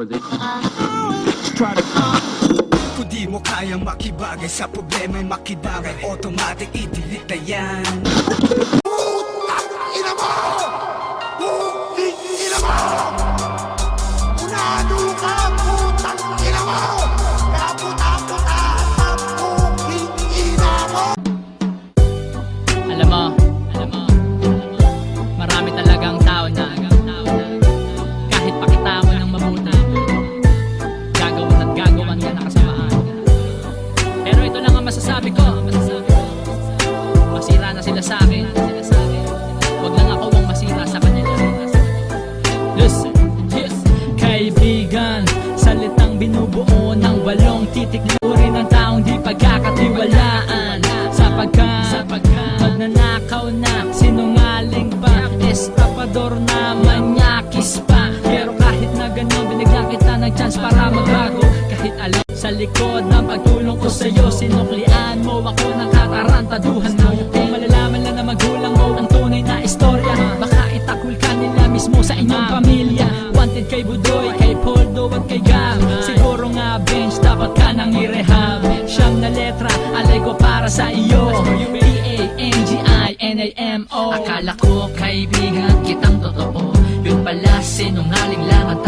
for this. Try to Kung di mo kayang makibagay sa problema'y makibagay, automatic i-delete na yan. Putang ina mo! Puting ina mo! Unado ka, putang ina mo! Kaputa-puta ang puting ina mo! Alam mo, marami talagang tao na kahit pakita mo ng mabuti, gagawan at gagawan ka na kasamaan. Pero ito lang ang masasabi ko, masira na sila sa akin, wag lang ako ang masira sa kanila. Listen, kaibigan, salitang binubuo ng walong titik, uri ng taong di pagkakatiwalaan. Sapagkat magnanakaw na, sinungaling pa, estapador na, manyakis pa. Pero kahit na gano'n, binigyan kita ng chance para magbago. Kahit alam sa likod ng pagtulong ko sa'yo, sinuklian mo ako ng katarantaduhan mo. Kung malalaman lang na magulang mo ang tunay na istorya, baka itakul ka nila mismo sa inyong pamilya. Wanted kay Budoy, kay Poldo at kay Gab, siguro nga bench, dapat ka nang i-rehab. Siyam na letra, alay ko para sa iyo, P-A-N-G-I-N-A-M-O. Akala ko kaibigan kitang totoo, yun pala sinungaling lang at